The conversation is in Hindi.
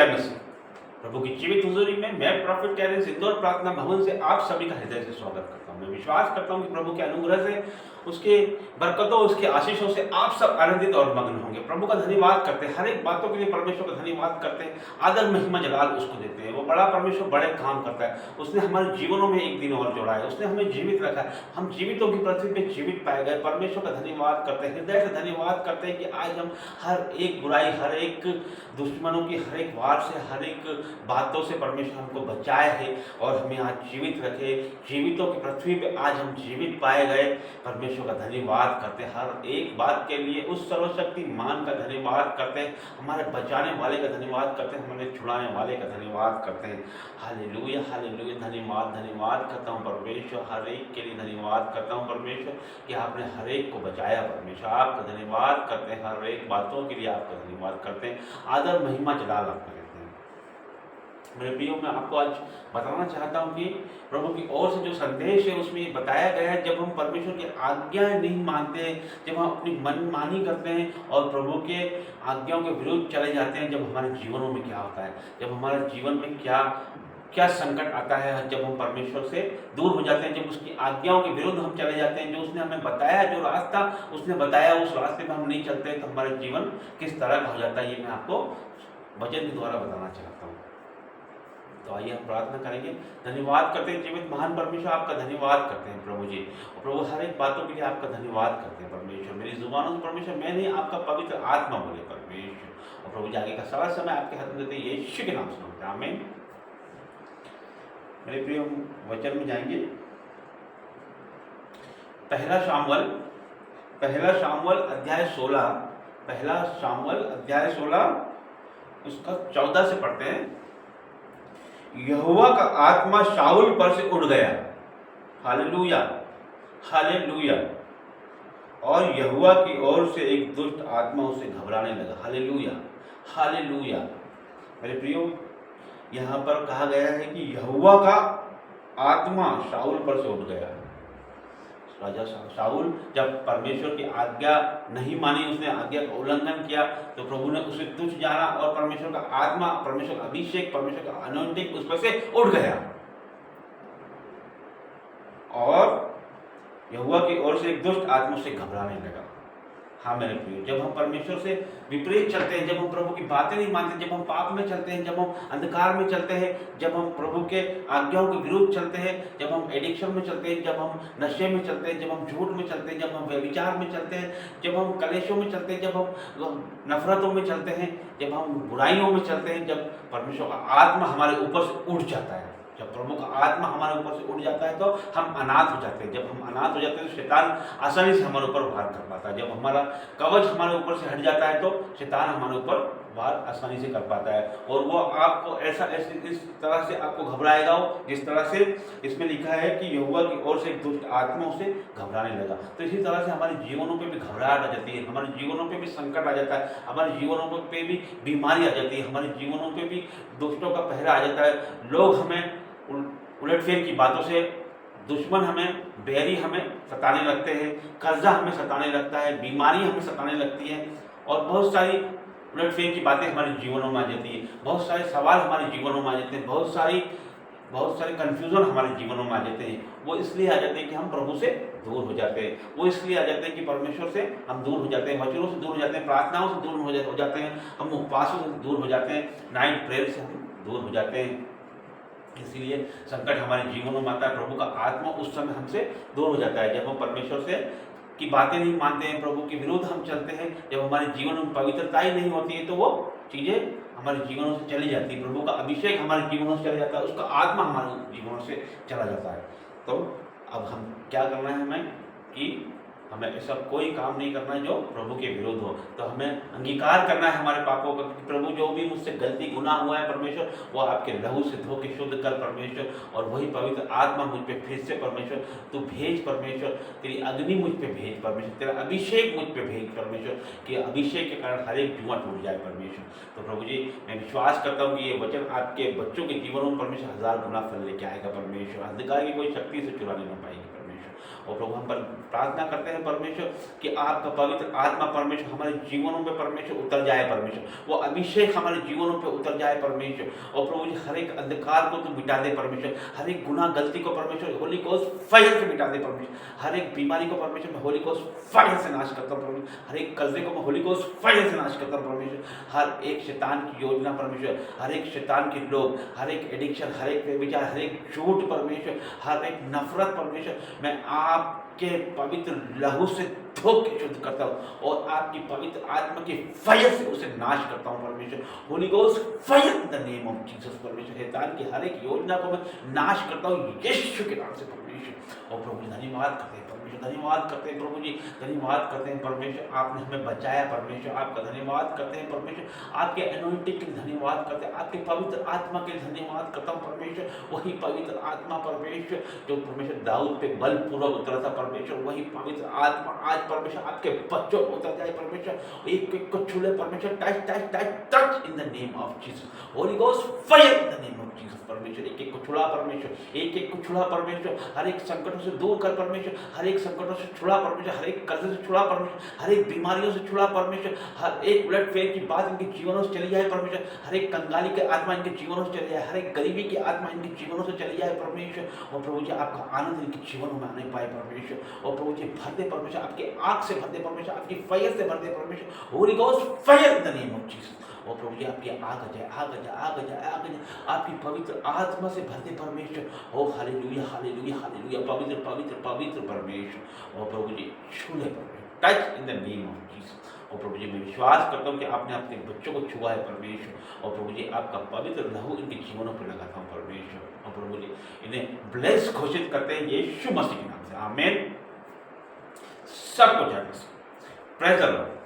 जय मसीह। प्रभु की जीवित हुजूरी में मैं प्रॉफिट कैरेंस इंदौर प्रार्थना भवन से आप सभी का हृदय से स्वागत करता हूं। मैं विश्वास करता हूं कि प्रभु के अनुग्रह से, उसके बरकतों, उसके आशीषों से आप सब आनंदित और मग्न होंगे। प्रभु का धन्यवाद करते हैं, हर एक बातों के लिए परमेश्वर का धन्यवाद करते हैं, आदर महिमा जलाल उसको देते हैं। वो बड़ा परमेश्वर बड़े काम करता है। उसने हमारे जीवनों में एक दिन और जोड़ा है, उसने हमें जीवित रखा है, हम जीवितों की पृथ्वी पे जीवित पाए गए। परमेश्वर का धन्यवाद करते हैं, हृदय से धन्यवाद करते हैं कि आज हम हर एक बुराई, हर एक दुश्मनों की हर एक वार से, हर एक बातों से परमेश्वर हमको बचाए है और हमें आज जीवित रखे। जीवितों की पृथ्वी पे आज हम जीवित पाए गए। परमेश्वर का धन्यवाद करते हैं, हर एक बात के लिए उस सर्वशक्तिमान का धन्यवाद करते हैं, हमारे बचाने वाले का धन्यवाद करते हैं, हमें छुड़ाने वाले का धन्यवाद करते हैं। Hallelujah, hallelujah. धन्यवाद, धन्यवाद करता हूँ परमेश्वर, हर एक के लिए धन्यवाद करता हूँ परमेश्वर कि आपने हर एक को बचाया। परमेश्वर आपका धन्यवाद करते हैं, हर एक बातों के लिए आपका धन्यवाद करते हैं, आदर महिमा जलाल आपका कहते हैं। मेरे प्रियो, मैं आपको आज बताना चाहता हूँ कि प्रभु की ओर से जो संदेश है उसमें बताया गया है, जब हम परमेश्वर की आज्ञाएं नहीं मानते हैं, जब हम अपनी मनमानी करते हैं और प्रभु के आज्ञाओं के विरुद्ध चले जाते हैं, जब हमारे जीवनों में क्या होता है, जब हमारे जीवन में क्या क्या संकट आता है, जब हम परमेश्वर से दूर हो जाते हैं, जब उसकी आज्ञाओं के विरुद्ध हम चले जाते हैं। जो उसने हमें बताया, जो रास्ता उसने बताया, उस रास्ते पर हम नहीं चलते, तो हमारा जीवन किस तरह का हो जाता है, ये मैं आपको वचन के द्वारा बताना चाहता हूँ। तो आइए हम प्रार्थना करेंगे। धन्यवाद करते हैं जीवित महान परमेश्वर, आपका धन्यवाद करते हैं प्रभु जी। और प्रभु हर एक बातों के लिए आपका धन्यवाद करते हैं परमेश्वर। मेरी जुबानों से परमेश्वर मैं नहीं, आपका पवित्र आत्मा बोले परमेश्वर। और प्रभु जी आगे का सारा समय आपके हाथ में देते हैं, यीशु के नाम से मांगते हैं, आमीन। मेरे प्रिय, वचन में जाएंगे। पहला शामुएल अध्याय 16, पहला शामुएल अध्याय 16 उसका 14 से पढ़ते हैं। यहोवा का आत्मा शाऊल पर से उड़ गया, हालेलुया, हालेलुया, और यहोवा की ओर से एक दुष्ट आत्मा उसे घबराने लगा, हालेलुया, हालेलुया। मेरे प्रियो, यहाँ पर कहा गया है कि यहोवा का आत्मा शाऊल पर से उठ गया। राजा शाऊल जब परमेश्वर की आज्ञा नहीं मानी, उसने आज्ञा का उल्लंघन किया, तो प्रभु ने उसे तुच्छ जाना और परमेश्वर का आत्मा, परमेश्वर का अभिषेक, परमेश्वर का अनॉइंटिंग उस पर से उठ गया। और यहोवा की ओर से एक दुष्ट आत्मा से घबराने लगा। हाँ मेरे प्रिय, जब हम परमेश्वर से विपरीत चलते हैं, जब हम प्रभु की बातें नहीं मानते, जब हम पाप में चलते हैं, जब हम अंधकार में चलते हैं, जब हम प्रभु के आज्ञाओं के विरुद्ध चलते हैं, जब हम एडिक्शन में चलते हैं, जब हम नशे में चलते हैं, जब हम झूठ में चलते हैं, जब हम व्यभिचार में चलते हैं, जब हम कलेशों में चलते हैं, जब हम नफरतों में चलते हैं, जब हम बुराइयों में चलते हैं, जब परमेश्वर का आत्मा हमारे ऊपर से उठ जाता है, जब प्रभु का आत्मा हमारे ऊपर से उड़ जाता है, तो हम अनाथ हो जाते हैं। जब हम अनाथ हो जाते हैं तो शैतान आसानी से हमारे ऊपर वार कर पाता है। जब हमारा कवच हमारे ऊपर से हट जाता है, तो शैतान हमारे ऊपर वार आसानी से कर पाता है। और वो आपको इस तरह से आपको घबराएगा, जिस तरह से इसमें लिखा है कि यहोवा की ओर से एक दुष्ट आत्मा उसे घबराने लगा। तो इसी तरह से हमारे जीवनों पे भी घबराहट आ जाती है, हमारे जीवनों पे भी संकट आ जाता है, हमारे जीवनों पे भी बीमारी आ जाती है, हमारे जीवनों पे भी दुष्टों का पहरा आ जाता है। लोग हमें उलटफेर की बातों से, दुश्मन हमें, बैरी हमें सताने लगते हैं, कर्जा हमें सताने लगता है, बीमारी हमें सताने लगती है, और बहुत सारी उलटफेर की बातें हमारे जीवनों में आ जाती है, बहुत सारे सवाल हमारे जीवनों में आ जाते हैं, बहुत सारे कन्फ्यूजन हमारे जीवनों में आ जाते हैं। वो इसलिए आ जाते हैं कि हम प्रभु से दूर हो जाते हैं, वो इसलिए आ जाते हैं कि परमेश्वर से हम दूर हो जाते हैं, वचनों से दूर हो जाते हैं, प्रार्थनाओं से दूर हो जाते हैं, हम उपवासों से दूर हो जाते हैं, नाइट प्रेयर से हम दूर हो जाते हैं। इसीलिए संकट हमारे जीवनों में आता है। प्रभु का आत्मा उस समय हमसे दूर हो जाता है, जब हम परमेश्वर से की बातें नहीं मानते हैं, प्रभु के विरुद्ध हम चलते हैं, जब हमारे जीवन में पवित्रता ही नहीं होती है, तो वो चीज़ें हमारे जीवनों से चली जाती है। प्रभु का अभिषेक हमारे जीवनों से चला जाता है, उसका आत्मा हमारे जीवनों से चला जाता है। तो अब हम क्या करना है, हमें कि हमें ऐसा कोई काम नहीं करना है जो प्रभु के विरुद्ध हो। तो हमें अंगीकार करना है हमारे पापों का, प्रभु जो भी मुझसे गलती गुनाह हुआ है परमेश्वर, वो आपके लहू से धो के शुद्ध कर परमेश्वर, और वही पवित्र आत्मा मुझ पे फिर से परमेश्वर तू भेज परमेश्वर, तेरी अग्नि मुझ पे भेज परमेश्वर, तेरा अभिषेक मुझ पे भेज परमेश्वर, कि अभिषेक के कारण हर एक जुआ टूट जाए परमेश्वर। तो प्रभु जी, मैं विश्वास करता हूँ कि ये वचन आपके बच्चों के जीवनों में परमेश्वर 1000 गुना फल लेके आएगा परमेश्वर, अंधकार की कोई शक्ति से चुरा नहीं पाएगी परमेश्वर। और प्रभु हम पर प्रार्थना करते हैं परमेश्वर कि आपका पवित्र आत्मा परमेश्वर हमारे जीवनों में परमेश्वर उतर जाए परमेश्वर, वो अभिषेक हमारे जीवनों पे उतर जाए परमेश्वर। और प्रभु जी हर एक अंधकार को तो मिटा दे परमेश्वर, हर एक गुनाह गलती को परमेश्वर होली गोस्ट फायर से मिटा दे परमेश्वर, हर एक बीमारी को परमेश्वर मैं होली गोस्ट फायर से नाश करता हूँ परमेश्वर, हर एक कर्जे को मैं होली गोस्ट फायर से नाश करता हूँ परमेश्वर, हर एक शैतान की योजना परमेश्वर, हर एक शैतान के लोग, हर एक एडिक्शन, हर एक विचार, हर एक झूठ परमेश्वर, हर एक नफरत परमेश्वर मैं आपके पवित्र लहू से धो के शुद्ध करता हूँ और आपकी पवित्र आत्मा के फायर से उसे नाश करता हूँ परमेश्वर। Holi ghost fire in the name of Jesus परमेश्वर, शैतान की हर एक योजना को मैं नाश करता हूँ यीशु के नाम से परमेश्वर। और प्रभु धन्यवाद करते हैं परमेश्वर, धन्यवाद करते हैं प्रभु जी, धन्यवाद करते हैं परमेश्वर, आपने हमें बचाया परमेश्वर, आपका धन्यवाद करते हैं परमेश्वर, आपके अनॉइंटिंग के लिए धन्यवाद करते हैं, आपके पवित्र आत्मा के लिए धन्यवाद करता हूँ परमेश्वर। वही पवित्र आत्मा परमेश्वर जो परमेश्वर दाऊद पे बलपूर्वक उतरा था परमेश्वर, वही पवित्र आत्मा आज परमेश्वर आपके बच्चों को उतर जाए परमेश्वर, एक एक को छूले परमेश्वर, touch touch touch touch in the name of Jesus, Holi ghost fire in the name of Jesus परमेश्वर, एक एक को छुड़ा परमेश्वर, एक एक को छुड़ा परमेश्वर, हर एक संकटों से दूर कर परमेश्वर, हर एक संकटों से छुड़ा परमेश्वर, हर एक कर्ज से छुड़ा परमेश्वर, हर एक बीमारियों से छुड़ा परमेश्वर, हर एक उलट फेर की बात इनके जीवनों से चली जाए परमेश्वर, हर एक कंगाली की आत्मा इनके जीवनों से चली जाए, हर एक गरीबी की आत्मा इनके जीवनों से चली जाए परमेश्वर। और प्रभु जी आपका आनंद इनके जीवनों में आने पाए परमेश्वर, और प्रभु जी भर दे परमेश्वर, आपके आग से भर दे परमेश्वर, आपकी फायर से भर दे परमेश्वर, Holi ghost fire in the name of Jesus. और प्रभु जी आपकी आग आ जाए, आग आ जाए, आग आ जाए, आग आ जाए, आपकी पवित्र आत्मा से भर दे परमेश्वर। ओ हालेलुया हालेलुया हालेलुया, पवित्र पवित्र पवित्र परमेश्वर। और प्रभु जी छूले परमेश्वर, touch in the name of Jesus. और प्रभु जी मैं विश्वास करता हूँ कि आपने अपने बच्चों को छुआ है परमेश्वर, और प्रभु जी आपका पवित्र लहू इनके जीवनों पर लगाता हूँ परमेश्वर। और प्रभु जी इन्हें ब्लेस घोषित करते हैं यीशु मसीह के नाम से, आमीन। सबको जय मसीह, प्रेज़ द लॉर्ड।